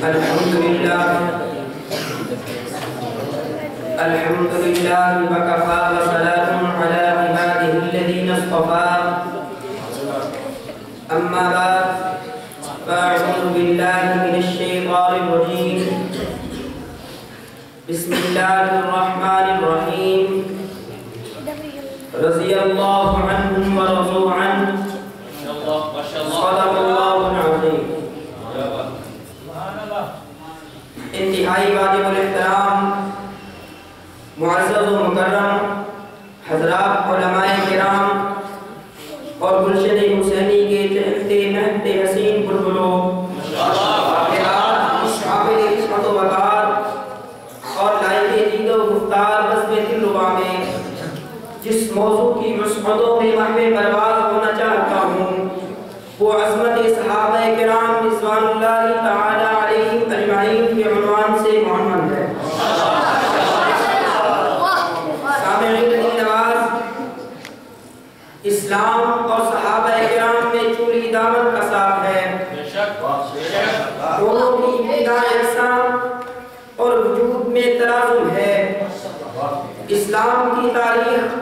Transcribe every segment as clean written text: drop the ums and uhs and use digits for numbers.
الحمد لله وكفى وسلام على عباده الذين اصطفى أما بعد فأعوذ بالله من الشيطان الرجيم بسم الله الرحمن الرحيم رضي الله عنهم ورضوا عنه صدق الله العظيم انتہائی واجب الاحترام معزز و مکرم حضرات علماء کرام اور گلشن حسینی کے چہتے مہتے حسین بلبلوں شامل عصمت و وقار اور لائق دید و گفتار بزم دلربا میں جس موضوع کی وسعتوں میں محو پرواز ہونا چاہتا ہوں وہ عظمت صحابہ کرام رضوان اللہ تعالی علیہم اجمعین کے عنوان سے معنون ہے۔ سامعین نواز، اسلام اور صحابہ کرام میں چولی دامن کا ساتھ ہے، دونوں کی ابتدا یکساں اور وجود میں تلازم ہے۔ اسلام کی تاریخ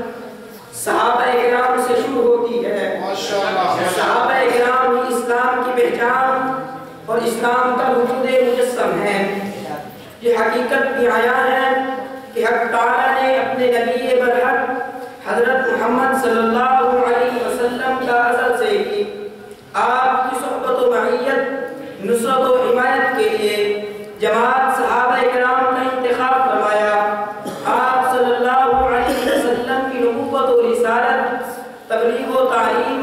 صحابہ کرام سے شروع ہوتی ہے۔ صحابہ کرام ہی اسلام کی پہچان اور اسلام کا وجود مجسم ہے۔ یہ حقیقت بھی عیاں ہے کہ حق تعالیٰ نے اپنے نبی برحق حضرت محمد صلی اللہ علیہ وسلم کا ازل سے ہی آپ کی صحبت و معیت، نصرت و حمایت کے لیے جماعت صحابہ کرام کا انتخاب فرمایا۔ آپ صلی اللہ علیہ وسلم کی نبوت و رسالت، تبلیغ و تعلیم،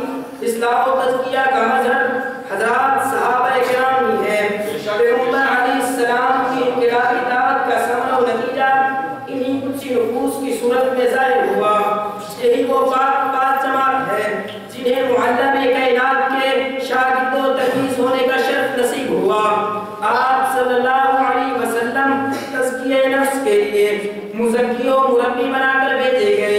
اصلاح و تزکیہ کا مظہر حضرات صحابہ کرام ہی ہے۔ پیغمبر علیہ السلام کی انقلابی دعوت کا ثمرہ و نتیجہ انہی قدسی نفوس کی صورت میں ظاہر ہوا۔ یہی وہ پاک جماعت ہے جنہیں معلم کائنات کے شاگرد و تلمیذ ہونے کا شرف نصیب ہوا۔ آپ صلی اللہ علیہ وسلم تزکیہ نفس کے لیے مزکی و مربی بنا کر بھیجے گئے۔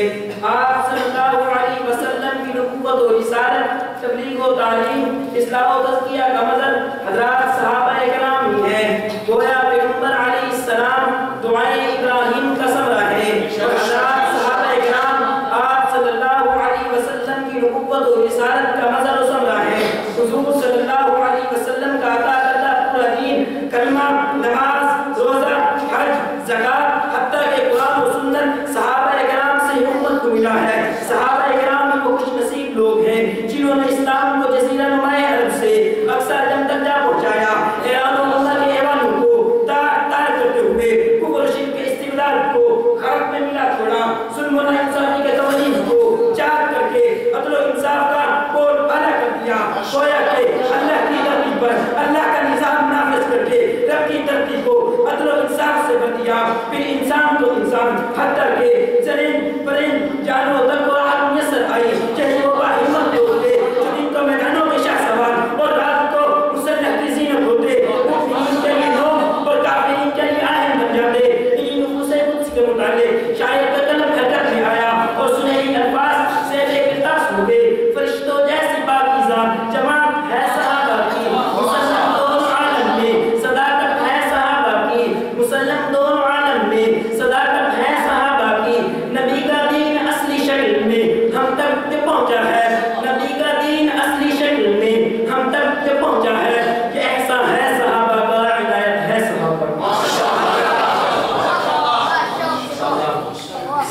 آپ صلی اللہ علیہ وسلم کی نبوت و رسالت، تبلیغ و تعلیم، اصلاح و تزکیہ کا مظہر حضرات صحابہ کرام ہی ہے۔ گویا پیغمبر علیہ السلام دعائے ابراہیم کا ثمرہ ہے اور حضرات صحابہ کرام آپ صلی اللہ علیہ وسلم کی نبوت و رسالت کا مظہر و ثمرہ ہے۔ حضور صلی اللہ علیہ وسلم کا عطا کردہ پورا دین، کلمہ، نماز، روزہ، حج، زکوٰۃ، حتیٰ کہ قرآن و سنت صحابہ کرام سے ہی امت کو ملا ہے۔ صحابہ کرام وہ خوش نصیب لوگ ہیں جنہوں نے اسلام کو جزیرہ نماء عرب سے اقصی جم تک جا پہنچایا۔ ایران و اللہ کے ایوانوں کو تار کرتے ہوئے کفر و شرک کے استبداد کو خاک میں ملا چھوڑا، ظلم و ناانصافی کے قوانین کو چاک کر کے عدل و انصاف کا بول بالا کر دیا۔ گویا کہ اللہ کی ترتیب پر اللہ کا نظام نافذ کر کے رب کی ترتیب کو عدل و انصاف سے بن دیا۔ پھر انسان تو انسان، حتیٰ کہ زرین پرند جانور تک کو راحت میسر آئی، چاہے وہ باہمت ہوتے جو دن کو میدانوں کے شاہ سوار اور رات کو مسلح کی زینت ہوتے، مؤمنین کے لیے نور اور کافرین کے لیے آہن بن جاتے۔ انہی نفوس قدس کے متعلق شاعر کا قلم حرکت میں آیا اور سنہری الفاظ زیب اقتباس ہو گئے۔ فرشتوں جیسی پاکیزہ جماعت ہے صحابہ کی، مسلم دونوں عالم میں صداقت ہے صحابہ کی، مسلم دونوں عالم میں صداقت ہے صحابہ کی۔ نبی کا دین اصلی شکل میں ہم تک پہنچا ہے، نبی کا دین اصلی شکل میں ہم تک پہنچا ہے۔ یہ احسان ہے صحابہ کا، عنایت ہے صحابہ کا۔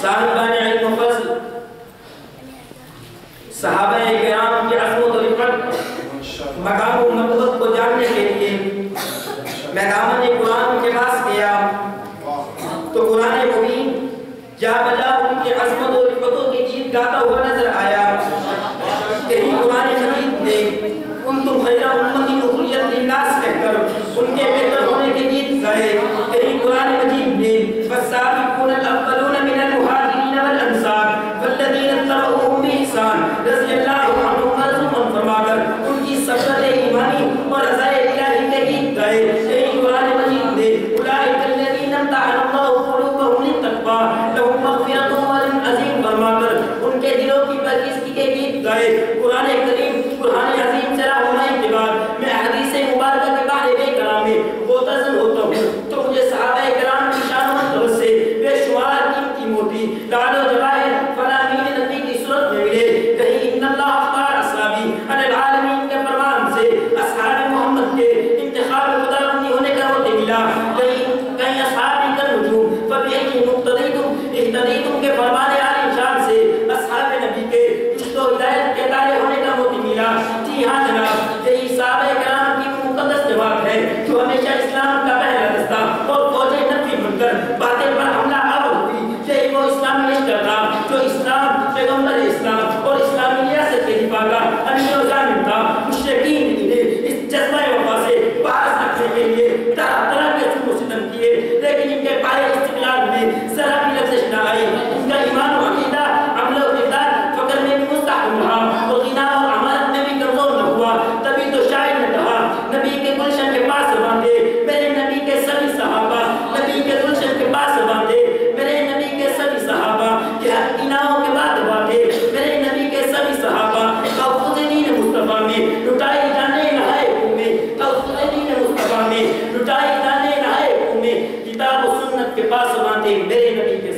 صاحبان علم و فضل، صحابہ کرام کی عظمت و رفعت، مقام و مرتبت کو جاننے کے لیے میں دامن قرآن کے پاس گیا تو قرآن مبین جا بجا ان کی عظمت و رفعتوں کی جیت گاتا ہوا نظر آیا۔ کہیں قرآن مجید نے انتم خیر امت اخرجت للناس کہہ کر ان کے بہتر ہونے کی جیت گائے۔ کہیں قرآن مجید نے والسابقون الاولون من المہاجرین والانصار والذین اتبعوہم بإحسان رضی اللہ عنہم ورضوا فرما کر ان کی سبقت ایمانی اور رضائے الہی کے گیت گائے۔ کہیں قرآن مجید نے اولئک الذین امتحن اللہ قلوبہم للتقوی لہم مغفرۃ و اجر عظیم فرما کر ان کے دلوں جو ہمیشہ اسلام کا پہلا دستہ اور فوج نفی بن کر باطل پر حملہ آور ہوئی، یہی وہ اسلامی لشکر تھا جو اسلام، پیغمبر اسلام اور اسلامی ریاست کے دفاع کا امین و ضامن تھا۔ مشرکین نے اس جذبہ وفا سے باز رکھنے کے لیے طرح طرح کے ظلم و ستم کیے، لیکن ان کے پائے استقلال میں ذرا بھی لفزش نہ آئی۔ ان کا ایمان و عقیدہ، عمل و کردار فقر میں بھی مستحکم رہا اور غنا اور امانت میں بھی کمزور نہ ہوا۔ تبھی تو شاعر نے کہا، نبی کے گلشن کے پاس باندھے میرے نبی کے سبھی صحابہ، نبی کے گلشن کے پاس باندھے میرے نبی کے سبھی صحابہ، کہ حق اناؤں کے بعد باندھے میرے نبی کے سبھی صحابہ۔ توفیق دین مصطفیٰ میں لٹائی جانے نہائے میں، توفیق دین مصطفیٰ میں لٹائی جانے نہائے میں، کتاب و سنت کے پاس باندھے میرے نبی کے